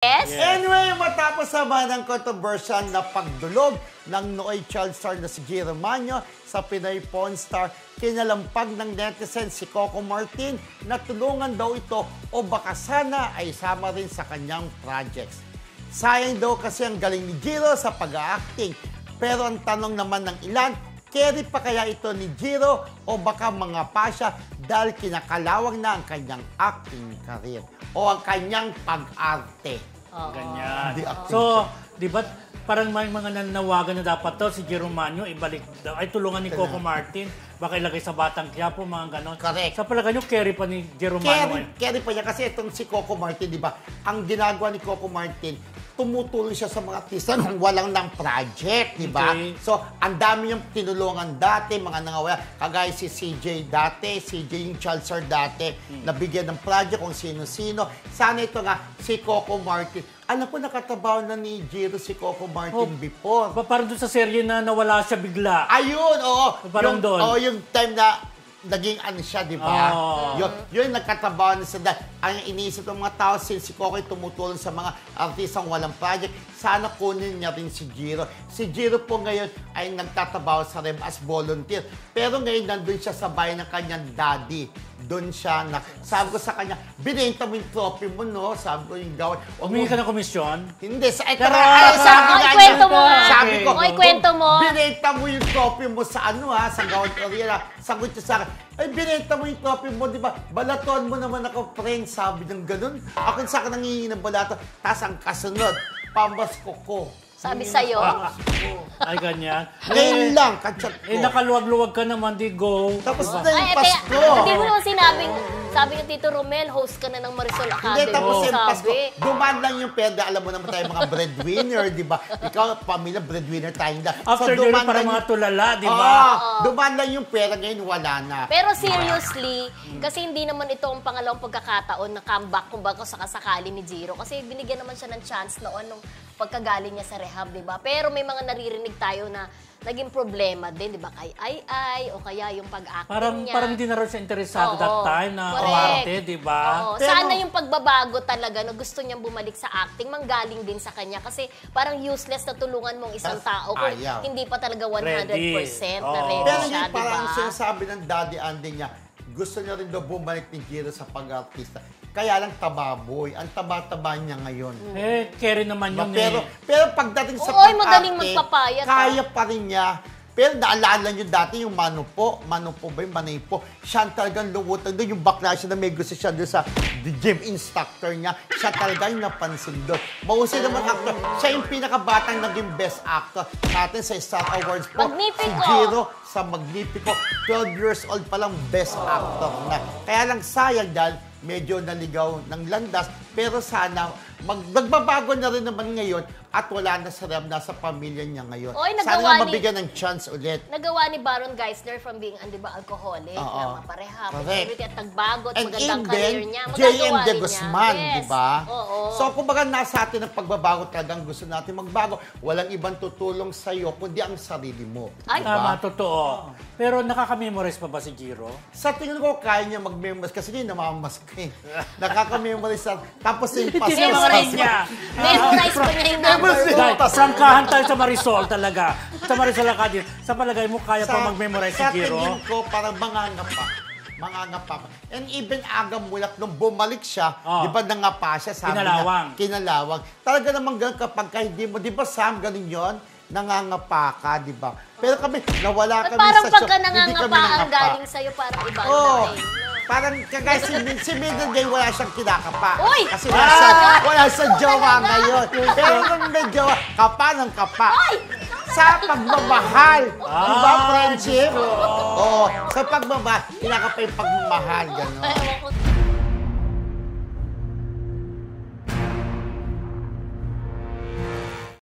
Yes? Anyway, matapos naman ang kontrobersyal na pagdulog ng nooy child star na si Jiro Manyo sa Pinoy Pawn Star, kinalampag ng netizen si Coco Martin na tulungan daw ito o baka sana ay sama rin sa kanyang projects. Sayang daw kasi ang galing ni Jiro sa pag-acting. Pero ang tanong naman ng ilan, carry pa kaya ito ni Jiro o baka mga pasya dahil kinakalawang na ang kanyang acting career o ang kanyang pag-arte. Ganyan. Hindi acting So, di ba parang may mga nananawagan na dapat to si Jiro Manyo ibalik daw, ay tulungan ni Coco Martin, baka ilagay sa Batang Quiapo, mga ganon. Correct. Sa palagay nyo, carry pa ni Jiro Manyo. Carry pa niya kasi itong si Coco Martin, di ba? Ang ginagawa ni Coco Martin, tumutulong siya sa mga artista nung walang ng project, di ba? Okay. So, ang dami yung tinulungan dati, mga nangawala. Kagaya si CJ dati, CJ yung child star dati, nabigyan ng project kung sino-sino. Sana ito nga, si Coco Martin. Alam ko, nakatabaw na ni Jiro si Coco Martin before. Parang doon sa serye na nawala siya bigla. Ayun, oo. Parang doon. Oo, yung time na naging ano siya, di ba? Oh. Yun nagkatabaw na sa dahil. Ang iniisip ng mga tao, si Coco'y tumutulong sa mga artistang walang project, sana kunin niya rin si Jiro. Si Jiro po ngayon ay nagtatabaw sa REM as volunteer. Pero ngayon nandun siya sa bahay ng kanyang daddy. Doon siya na, sabi ko sa kanya, binenta mo yung trophy mo, no? Sabi ko yung gawin. Humingi ka ng komisyon? Hindi, sabi Ikwento mo nga. Sabi ko, Ikwento mo. binenta mo yung trophy mo sa ano ha, sa Gawad Arena. Sagot niya sa akin, ay binenta mo yung trophy mo, di ba? Balatuan mo naman ako, friend. Sabi ng ganun. Ako sa akin nangihingi ng balato. Tapos ang kasunod, pamasko ko. Sabi sa'yo. Ay, ganyan. Ngayon lang, kachat ko. Nakaluwag-luwag ka naman, di go. Tapos Diba? na yung Pasko. Hindi mo naman sinabing, sabi ni Tito Romel, host ka na ng Marisol Hindi, Academy. tapos yung Pasko. Sabi. Dumaan lang yung pera. Alam mo naman tayo mga breadwinner, di ba? Ikaw, pamilya, breadwinner tayong lahat. After so, dumaan parang lang mga tulala, di ba? Dumaan lang yung pera, ngayon wala na. Pero seriously, kasi hindi naman ito ang pangalawang pagkakataon na comeback kung baka sakasakali ni Jiro. Kasi binigyan naman siya ng chance noon nung pagkagaling niya sa rehab, di ba? Pero may mga naririnig tayo na naging problema din, di ba? Kay Ai o kaya yung pag-acting niya. Parang hindi na rin siya interesado that time na correct. umarte, di ba? Pero, sana yung pagbabago talaga na gusto niyang bumalik sa acting, manggaling din sa kanya. Kasi parang useless na tulungan mong isang tao kung ayaw. hindi pa talaga 100% Ready. na ready Pero siya, yung di parang ba? sinasabi ng daddy Andy niya, gusto niya rin daw bumalik ni Jiro sa pag-artista. Kaya lang tababoy. Ang taba-taba niya ngayon. Carry naman yun Pero pagdating sa Oo, madaling pag-arte, magpapayat, kaya pa rin niya. Pero naalala niyo dati yung Mano po ba yung Manay po? Siya talagang lumutang doon. Yung bakla siya na may gusto siya doon sa the gym instructor niya. Siya talaga yung napansin doon. Mahusay naman actor. Siya yung pinakabatang naging best actor natin sa Star Awards po. Magnifico! Si Jiro sa Magnifico. 12 years old palang best actor na. Kaya lang sayang dahil medyo naligaw ng landas, pero sana magbabago na rin naman ngayon at wala na sa rehab, nasa pamilya niya ngayon. Oy, sana nga mabigyan ng chance ulit. Nagawa ni Baron Geisler from being, di ba, alcoholic, na maparehab, everything, at nagbago, at magandang career niya. J.M. Magagawa De rin Guzman, niya. di ba? Oo. So, kumbaga nasa atin ang pagbabago talagang gusto natin magbago. Walang ibang tutulong sa'yo, kundi ang sarili mo. Ay, Tama, totoo. Pero nakaka-memorize pa ba si Jiro? Sa tingin ko, kaya niya mag-memorize kasi hindi namamask eh. Nakaka-memorize. Tapos yung Hindi naman rin niya. memorize pa niya yung number Memorize. one. Prangkahan tayo sa Marisol talaga. Sa Marisol Academy. Sa palagay mo, kaya pa mag-memorize si Sa Jiro? tingin ko, parang mangangapa. And even Aga Mulat, nung bumalik siya, di ba nangapa siya, sabi Kinalawang. niya, kinalawang. Talaga namang ganun kapag hindi mo, di ba Sam, ganun yun? Nangangapa ka, di ba? Pero kami, nawala kami Parang sa pagka show, hindi kami nangangapa ang nangapa. galing sa'yo, parang iba ang Oo. dating. Parang kagaya si Middle Gay, wala siyang kinakapa. Uy! Kasi wala sa jowa ngayon. Pero nung may jowa, kapa ng kapa. Sa pagmamahal. Di ba, friendship? Oo. Sa pagmamahal, kinakapa yung pagmamahal. Gano'n. Ewan ko.